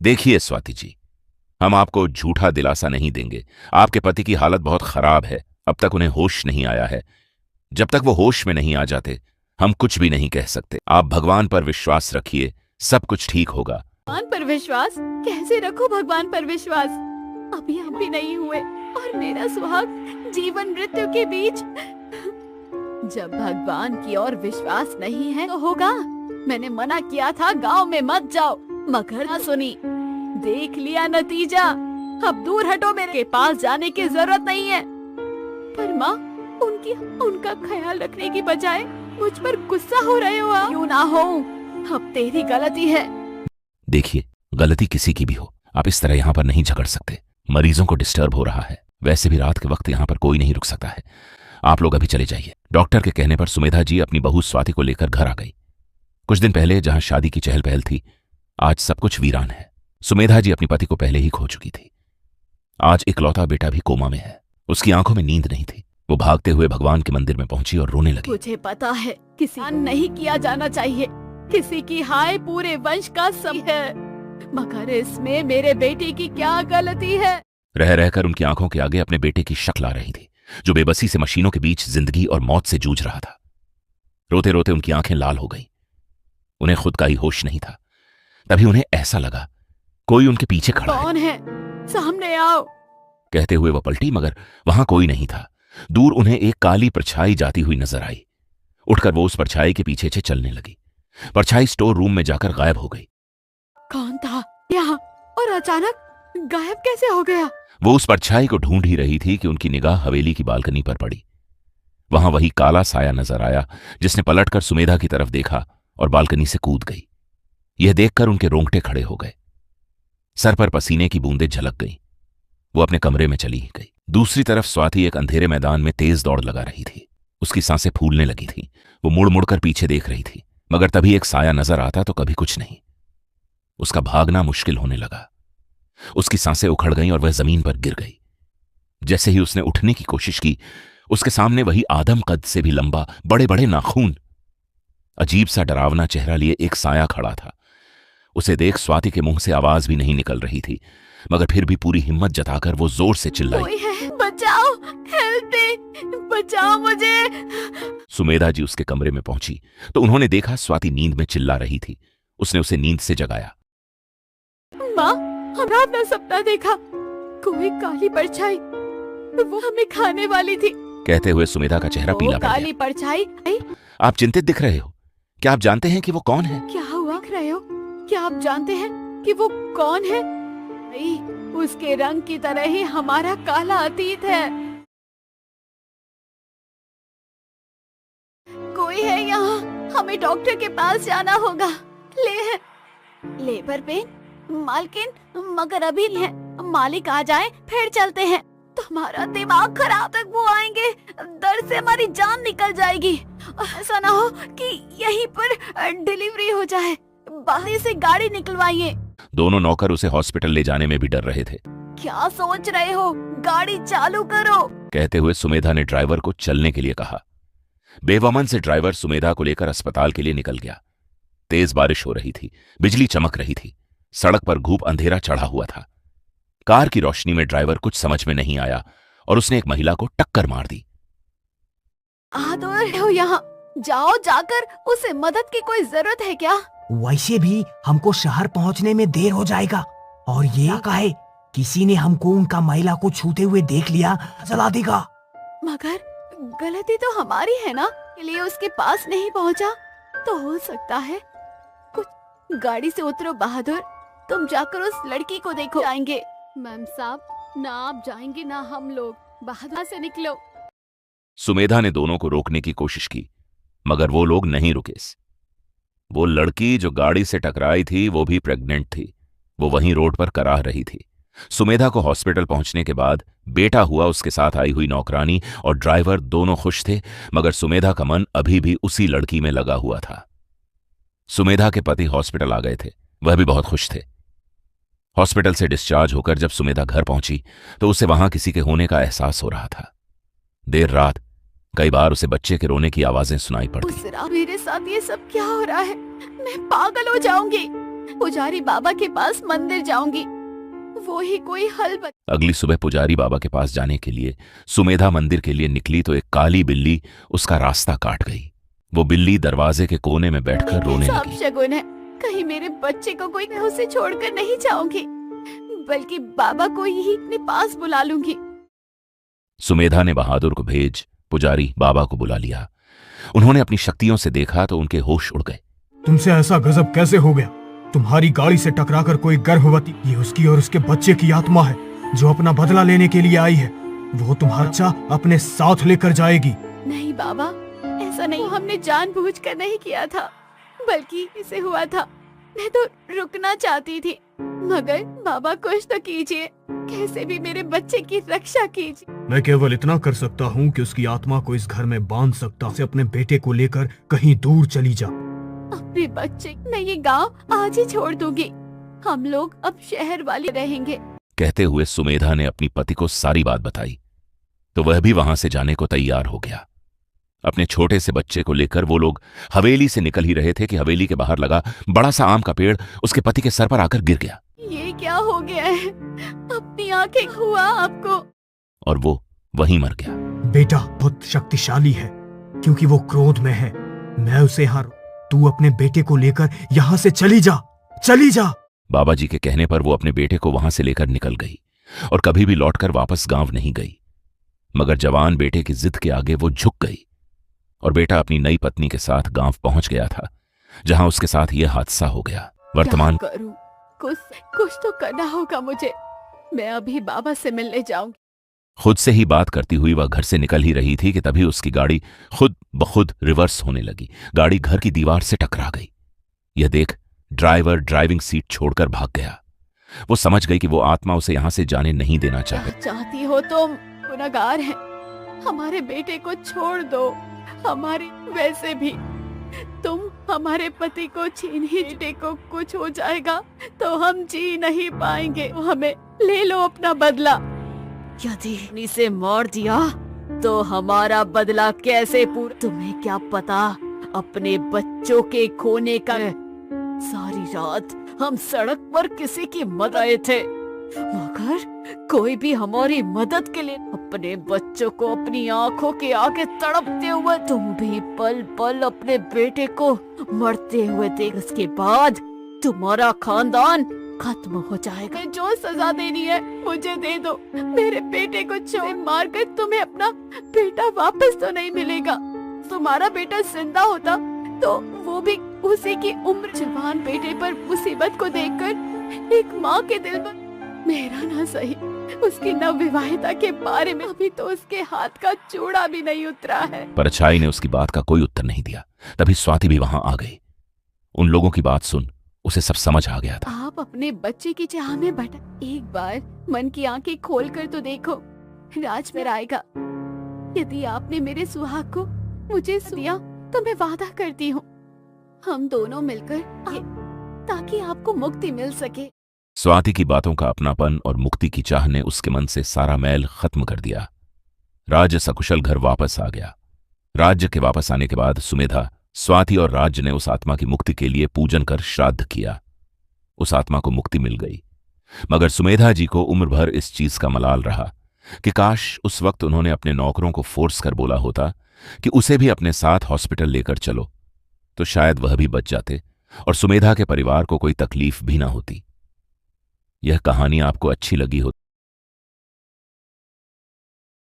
देखिए स्वाति जी, हम आपको झूठा दिलासा नहीं देंगे। आपके पति की हालत बहुत खराब है, अब तक उन्हें होश नहीं आया है। जब तक वो होश में नहीं आ जाते हम कुछ भी नहीं कह सकते। आप भगवान पर विश्वास रखिए, सब कुछ ठीक होगा। भगवान पर विश्वास? कैसे रखूं भगवान पर विश्वास? अभी हम भी नहीं हुए और मेरा सुहाग जीवन मृत्यु के बीच। जब भगवान की ओर विश्वास नहीं है तो होगा। मैंने मना किया था गांव में मत जाओ, मगर ना सुनी। देख लिया नतीजा। अब दूर हटो, मेरे पास जाने की जरूरत नहीं है। पर माँ, उनका ख्याल रखने की बजाय मुझ पर गुस्सा हो रहे हो आप। क्यों ना हो, अब तेरी गलती है। देखिए, गलती किसी की भी हो, आप इस तरह यहाँ पर नहीं झगड़ सकते। मरीजों को डिस्टर्ब हो रहा है, वैसे भी रात के वक्त यहाँ पर कोई नहीं रुक सकता है। आप लोग अभी चले जाइए। डॉक्टर के कहने पर सुमेधा जी अपनी बहू स्वाति को लेकर घर आ गई। कुछ दिन पहले जहां शादी की चहल पहल थी, आज सब कुछ वीरान है। सुमेधा जी अपने पति को पहले ही खो चुकी थी। आज इकलौता बेटा भी कोमा में है। उसकी आंखों में नींद नहीं थी। वो भागते हुए भगवान के मंदिर में पहुंची और रोने लगी। मुझे पता है किसी नहीं किया जाना चाहिए, किसी की हाय पूरे वंश का सब है, मगर इसमें मेरे बेटे की क्या गलती है? रह रहकर उनकी आंखों के आगे अपने बेटे की शक्ल आ रही थी, जो बेबसी से मशीनों के बीच जिंदगी और मौत से जूझ रहा था। रोते रोते उनकी आंखें लाल हो गईं। उन्हें खुद का ही होश नहीं था। तभी उन्हें ऐसा लगा कोई उनके पीछे खड़ा है। कौन है? सामने आओ। कहते हुए वह पलटी, मगर वहां कोई नहीं था। दूर उन्हें एक काली परछाई जाती हुई नजर आई। उठकर वो उस परछाई के पीछे से चलने लगी। परछाई स्टोर रूम में जाकर गायब हो गई। कौन था यहाँ और अचानक गायब कैसे हो गया? वो उस परछाई को ढूंढ ही रही थी कि उनकी निगाह हवेली की बालकनी पर पड़ी। वहां वही काला साया नजर आया जिसने पलटकर सुमेधा की तरफ देखा और बालकनी से कूद गई। यह देखकर उनके रोंगटे खड़े हो गए। सर पर पसीने की बूंदें झलक गईं। वो अपने कमरे में चली गई। दूसरी तरफ स्वाति एक अंधेरे मैदान में तेज दौड़ लगा रही थी। उसकी सांसें फूलने लगी थी। वो मुड़ मुड़कर पीछे देख रही थी, मगर तभी एक साया नजर आता तो कभी कुछ नहीं। उसका भागना मुश्किल होने लगा। उसकी सांसें उखड़ गईं और वह जमीन पर गिर गई। जैसे ही उसने उठने की कोशिश की, उसके सामने वही आदम कद से भी लंबा, बड़े बड़े नाखून, अजीब सा डरावना चेहरा लिए एक साया खड़ा था। उसे देख स्वाति के मुंह से आवाज भी नहीं निकल रही थी, मगर फिर भी पूरी हिम्मत जताकर वो जोर से चिल्लाई, कोई है, बचाओ, हेल्प मी, बचाओ मुझे। सुमेधा जी उसके कमरे में पहुंची तो उन्होंने देखा स्वाति नींद में चिल्ला रही थी। उसने उसे नींद से जगाया। माँ, हमने अपना सपना देखा। कोई काली परछाई, वो हमें खाने वाली थी। कहते हुए सुमेधा का चेहरा पीला पड़ काली गया। परछाई? आप चिंतित दिख रहे हो। क्या आप जानते हैं कि वो कौन है? क्या हुआ? दिख रहे हो? क्या आप जानते हैं कि वो कौन है? उसके रंग की तरह ही हमारा काला अतीत है। कोई है यहाँ, हमें डॉक्टर के पास जाना होगा। लेबर पेन, मालकिन, मगर अभी नहीं है। मालिक आ जाए फिर चलते हैं। तुम्हारा दिमाग खराब, तक वो आएंगे, दर्द से हमारी जान निकल जाएगी। ऐसा ना हो कि यहीं पर डिलीवरी हो जाए। बाहर से गाड़ी निकलवाइए। दोनों नौकर उसे हॉस्पिटल ले जाने में भी डर रहे थे। क्या सोच रहे हो? गाड़ी चालू करो। कहते हुए सुमेधा ने ड्राइवर को चलने के लिए कहा। बेवमन से ड्राइवर सुमेधा को लेकर अस्पताल के लिए निकल गया। तेज बारिश हो रही थी, बिजली चमक रही थी, सड़क पर घूप अंधेरा चढ़ा हुआ था। कार की रोशनी में ड्राइवर कुछ समझ में नहीं आया और उसने एक महिला को टक्कर मार दी। हो यहाँ, जाओ, जाकर उसे मदद की कोई जरूरत है क्या? वैसे भी हमको शहर पहुंचने में देर हो जाएगा, और ये क्या है, किसी ने हमको उनका महिला को छूते हुए देख लिया, जला देगा। मगर गलती तो हमारी है ना, इसलिए उसके पास नहीं पहुंचा। तो हो सकता है कुछ। गाड़ी से उतरो बहादुर, तुम जाकर उस लड़की को देखो। जाएंगे मैम साहब, ना आप जाएंगे ना हम लोग। बहादुर से निकलो। सुमेधा ने दोनों को रोकने की कोशिश की, मगर वो लोग नहीं रुके। वो लड़की जो गाड़ी से टकराई थी वो भी प्रेग्नेंट थी। वो वहीं रोड पर कराह रही थी। सुमेधा को हॉस्पिटल पहुंचने के बाद बेटा हुआ, उसके साथ आई हुई नौकरानी और ड्राइवर दोनों खुश थे, मगर सुमेधा का मन अभी भी उसी लड़की में लगा हुआ था। सुमेधा के पति हॉस्पिटल आ गए थे, वह भी बहुत खुश थे। हॉस्पिटल से डिस्चार्ज होकर जब सुमेधा घर पहुंची तो उसे वहां किसी के होने का एहसास हो रहा था। देर रात कई बार उसे बच्चे के रोने की आवाजें सुनाई पड़ती। मेरे साथ ये सब क्या हो रहा है? मैं पागल हो जाऊंगी। पुजारी बाबा के पास मंदिर जाऊंगी, वो ही कोई हल अगली सुबह पुजारी बाबा के पास जाने के लिए सुमेधा मंदिर के लिए निकली तो एक काली बिल्ली उसका रास्ता काट गई। वो बिल्ली दरवाजे के कोने में बैठकर रोने कैसा लगी। अपशगुन है, कहीं मेरे बच्चे को कोई उसे छोड़कर नहीं जाऊंगी, बल्कि बाबा को ही अपने पास बुला लूंगी। सुमेधा ने बहादुर को भेज पुजारी बाबा को बुला लिया। उन्होंने अपनी शक्तियों से देखा तो उनके होश उड़ गए। तुमसे ऐसा गजब कैसे हो गया? तुम्हारी गाड़ी से टकराकर कोई गर्भवती, ये उसकी और उसके बच्चे की आत्मा है जो अपना बदला लेने के लिए आई है। वो तुम्हारा बच्चा अपने साथ लेकर जाएगी। नहीं बाबा, ऐसा नहीं, हमने जानबूझकर नहीं किया था, बल्कि इसे हुआ था। मैं तो रुकना चाहती थी, मगर बाबा कुछ तो कीजिए, कैसे भी मेरे बच्चे की रक्षा कीजिए। मैं केवल इतना कर सकता हूँ कि उसकी आत्मा को इस घर में बांध सकता हूँ। अपने बेटे को लेकर कहीं दूर चली जा। अपने बच्चे, मैं ये गांव आज ही छोड़ दूंगी, हम लोग अब शहर वाले रहेंगे। कहते हुए सुमेधा ने अपनी पति को सारी बात बताई तो वह भी वहां से जाने को तैयार हो गया। अपने छोटे से बच्चे को लेकर वो लोग हवेली से निकल ही रहे थे कि हवेली के बाहर लगा बड़ा सा आम का पेड़ उसके पति के सर पर आकर गिर गया। ये क्या हो गया है? अपनी आंखें हुआ आपको? और वो वहीं मर गया। बेटा बहुत शक्तिशाली है क्योंकि वो क्रोध में है। मैं उसे हार, तू अपने बेटे को लेकर यहाँ से चली जा, चली जा। बाबा जी के कहने पर वो अपने बेटे को वहां से लेकर निकल गई और कभी भी लौटकर वापस गांव नहीं गई। मगर जवान बेटे की जिद के आगे वो झुक गई और बेटा अपनी नई पत्नी के साथ गांव पहुंच गया था, जहां उसके साथ यह हादसा हो गया। वर्तमान क्या करूं? कुछ तो करना होगा मुझे। मैं अभी बाबा से मिलने जाऊंगी। खुद से ही बात करती हुई वह घर से निकल ही रही थी कि तभी उसकी गाड़ी खुद ब खुद रिवर्स होने लगी। गाड़ी घर की दीवार से टकरा गई। यह देख ड्राइवर ड्राइविंग सीट छोड़कर भाग गया। वो समझ गई कि वो आत्मा उसे यहां से जाने नहीं देना चाहती हो तो गुनहगार है, हमारे बेटे को छोड़ दो। हमारे वैसे भी तुम हमारे पति को छीन ही, बेटे को कुछ हो जाएगा तो हम जी नहीं पाएंगे। हमें ले लो अपना बदला। यदि अपनी से मार दिया तो हमारा बदला कैसे पूरा? तुम्हें क्या पता अपने बच्चों के खोने का? सारी रात हम सड़क पर किसी की मदद आए थे, मगर कोई भी हमारी मदद के लिए अपने बच्चों को अपनी आंखों के आगे तड़पते हुए, तुम भी पल पल अपने बेटे को मरते हुए देख, उसके बाद तुम्हारा खानदान खत्म हो जाएगा। जो सजा देनी है मुझे दे दो। मेरे बेटे को छोड़ मारकर तुम्हें अपना बेटा वापस तो नहीं मिलेगा। तुम्हारा बेटा जिंदा होता तो वो भी उसी की उम्र। जवान बेटे पर मुसीबत को देखकर एक माँ के दिल पर मेरा ना सही, उसकी नवविवाहिता के बारे में अभी तो उसके हाथ का चूड़ा भी नहीं उतरा है। परछाई ने उसकी बात का कोई उत्तर नहीं दिया। तभी स्वाति भी वहां आ गई। उन लोगों की बात सुन उसे सब समझ आ गया था। आप अपने बच्चे की चाह में भटक, एक बार मन की आंखें खोल कर तो देखो, राज में आएगा। यदि आपने मेरे सुहाग को मुझे दिया तो मैं वादा करती हूँ हम दोनों मिलकर ताकि आपको मुक्ति मिल सके। स्वाति की बातों का अपनापन और मुक्ति की चाह ने उसके मन से सारा मैल खत्म कर दिया। राज्य सकुशल घर वापस आ गया। राज्य के वापस आने के बाद सुमेधा, स्वाति और राज्य ने उस आत्मा की मुक्ति के लिए पूजन कर श्राद्ध किया। उस आत्मा को मुक्ति मिल गई, मगर सुमेधा जी को उम्र भर इस चीज का मलाल रहा कि काश उस वक्त उन्होंने अपने नौकरों को फोर्स कर बोला होता कि उसे भी अपने साथ हॉस्पिटल लेकर चलो, तो शायद वह भी बच जाते और सुमेधा के परिवार को कोई तकलीफ भी ना होती। यह कहानी आपको अच्छी लगी हो